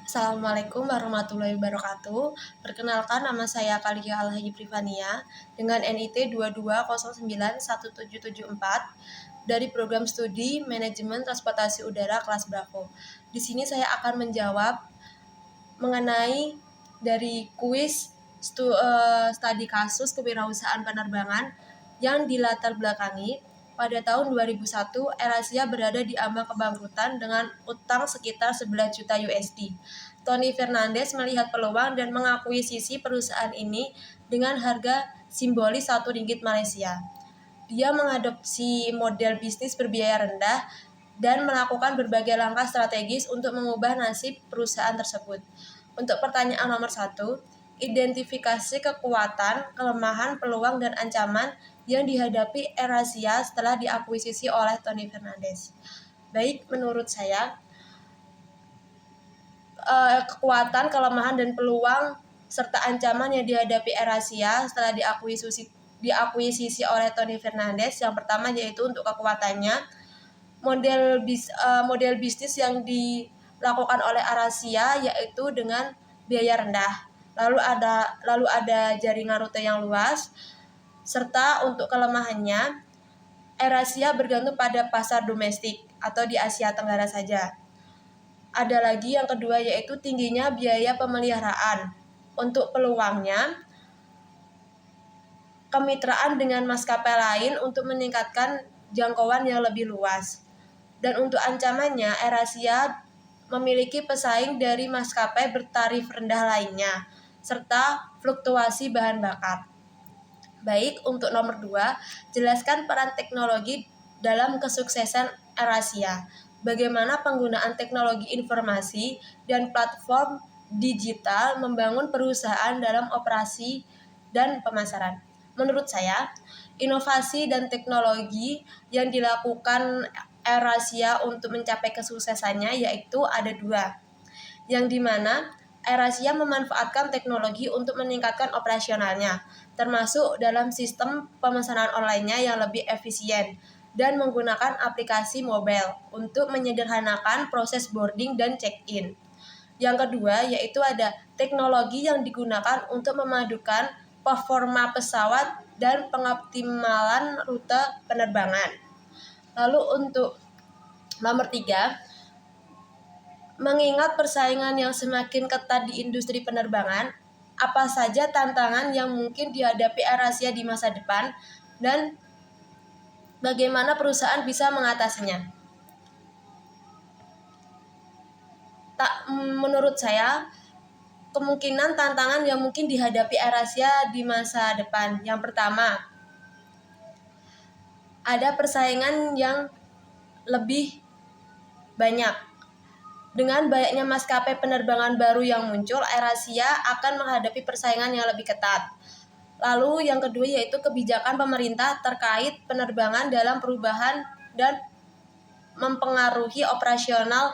Assalamualaikum warahmatullahi wabarakatuh. Perkenalkan, nama saya Kalia Alhaji Privania dengan NIT 22091774 dari program studi Manajemen Transportasi Udara kelas Bravo. Di sini saya akan menjawab mengenai dari kuis studi kasus kewirausahaan penerbangan yang dilatar belakangi pada tahun 2001, AirAsia berada di ambang kebangkrutan dengan utang sekitar 11 juta USD. Tony Fernandes melihat peluang dan mengakuisisi perusahaan ini dengan harga simbolis Rp1 Malaysia. Dia mengadopsi model bisnis berbiaya rendah dan melakukan berbagai langkah strategis untuk mengubah nasib perusahaan tersebut. Untuk pertanyaan nomor 1, identifikasi kekuatan, kelemahan, peluang, dan ancaman yang dihadapi AirAsia setelah diakuisisi oleh Tony Fernandes. Baik, menurut saya, kekuatan, kelemahan, dan peluang serta ancaman yang dihadapi AirAsia setelah diakuisisi oleh Tony Fernandes. Yang pertama yaitu untuk kekuatannya, model bisnis yang dilakukan oleh AirAsia yaitu dengan biaya rendah. Lalu ada jaringan rute yang luas, serta untuk kelemahannya, AirAsia bergantung pada pasar domestik atau di Asia Tenggara saja. Ada lagi yang kedua yaitu tingginya biaya pemeliharaan. Untuk peluangnya, kemitraan dengan maskapai lain untuk meningkatkan jangkauan yang lebih luas. Dan untuk ancamannya, AirAsia memiliki pesaing dari maskapai bertarif rendah lainnya, serta fluktuasi bahan bakar. Baik, untuk nomor 2, jelaskan peran teknologi dalam kesuksesan AirAsia. Bagaimana penggunaan teknologi informasi dan platform digital membangun perusahaan dalam operasi dan pemasaran. Menurut saya, inovasi dan teknologi yang dilakukan AirAsia untuk mencapai kesuksesannya yaitu ada 2, yang dimana AirAsia memanfaatkan teknologi untuk meningkatkan operasionalnya, termasuk dalam sistem pemesanan online-nya yang lebih efisien dan menggunakan aplikasi mobile untuk menyederhanakan proses boarding dan check-in. Yang kedua yaitu ada teknologi yang digunakan untuk memadukan performa pesawat dan pengoptimalan rute penerbangan. Lalu untuk nomor 3, mengingat persaingan yang semakin ketat di industri penerbangan, apa saja tantangan yang mungkin dihadapi AirAsia di masa depan dan bagaimana perusahaan bisa mengatasinya? Menurut saya, kemungkinan tantangan yang mungkin dihadapi AirAsia di masa depan. Yang pertama, ada persaingan yang lebih banyak. Dengan banyaknya maskapai penerbangan baru yang muncul, AirAsia akan menghadapi persaingan yang lebih ketat. Lalu yang kedua yaitu kebijakan pemerintah terkait penerbangan dalam perubahan dan mempengaruhi operasional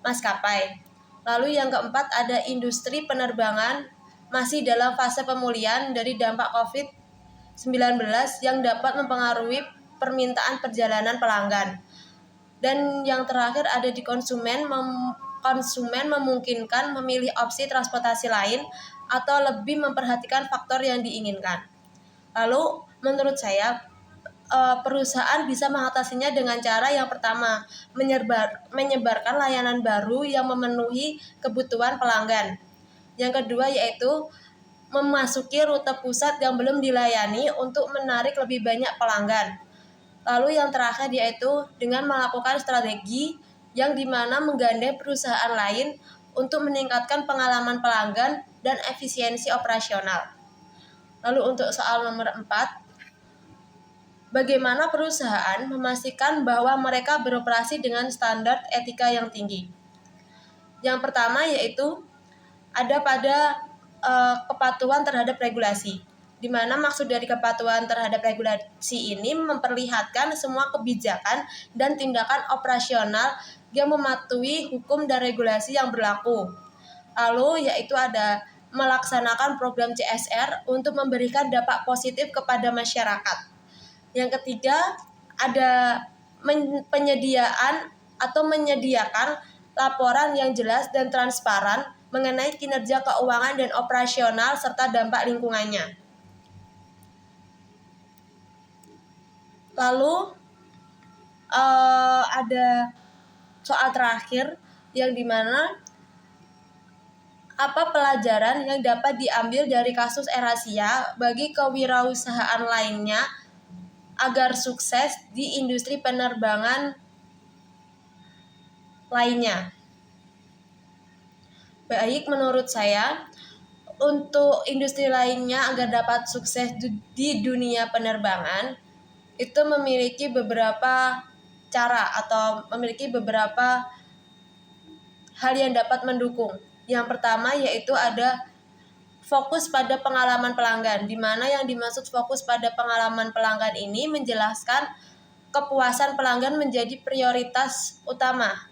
maskapai. Lalu yang keempat ada industri penerbangan masih dalam fase pemulihan dari dampak COVID-19 yang dapat mempengaruhi permintaan perjalanan pelanggan. Dan yang terakhir ada di konsumen memungkinkan memilih opsi transportasi lain atau lebih memperhatikan faktor yang diinginkan. Lalu menurut saya perusahaan bisa mengatasinya dengan cara yang pertama, menyebarkan layanan baru yang memenuhi kebutuhan pelanggan. Yang kedua yaitu memasuki rute pusat yang belum dilayani untuk menarik lebih banyak pelanggan. Lalu yang terakhir yaitu dengan melakukan strategi yang dimana menggandeng perusahaan lain untuk meningkatkan pengalaman pelanggan dan efisiensi operasional. Lalu untuk soal nomor 4, bagaimana perusahaan memastikan bahwa mereka beroperasi dengan standar etika yang tinggi? Yang pertama yaitu ada pada kepatuhan terhadap regulasi, di mana maksud dari kepatuhan terhadap regulasi ini memperlihatkan semua kebijakan dan tindakan operasional yang mematuhi hukum dan regulasi yang berlaku. Lalu yaitu ada melaksanakan program CSR untuk memberikan dampak positif kepada masyarakat. Yang ketiga ada menyediakan laporan yang jelas dan transparan mengenai kinerja keuangan dan operasional serta dampak lingkungannya. Lalu ada soal terakhir yang dimana apa pelajaran yang dapat diambil dari kasus AirAsia bagi kewirausahaan lainnya agar sukses di industri penerbangan lainnya. Baik, menurut saya untuk industri lainnya agar dapat sukses di dunia penerbangan itu memiliki beberapa cara atau memiliki beberapa hal yang dapat mendukung. Yang pertama yaitu ada fokus pada pengalaman pelanggan, di mana yang dimaksud fokus pada pengalaman pelanggan ini menjelaskan kepuasan pelanggan menjadi prioritas utama.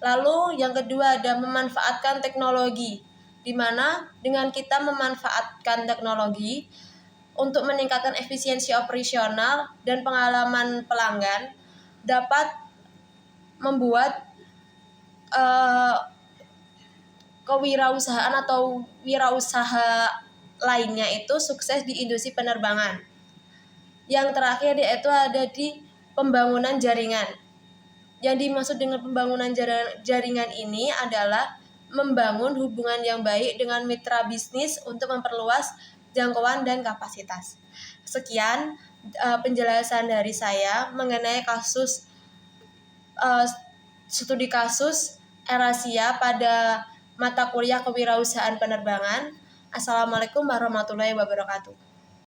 Lalu yang kedua ada memanfaatkan teknologi, di mana dengan kita memanfaatkan teknologi untuk meningkatkan efisiensi operasional dan pengalaman pelanggan dapat membuat kewirausahaan atau wirausaha lainnya itu sukses di industri penerbangan. Yang terakhir yaitu ada di pembangunan jaringan. Yang dimaksud dengan pembangunan jaringan ini adalah membangun hubungan yang baik dengan mitra bisnis untuk memperluas jangkauan dan kapasitas. Sekian penjelasan dari saya mengenai kasus studi kasus AirAsia pada mata kuliah kewirausahaan penerbangan. Assalamualaikum warahmatullahi wabarakatuh.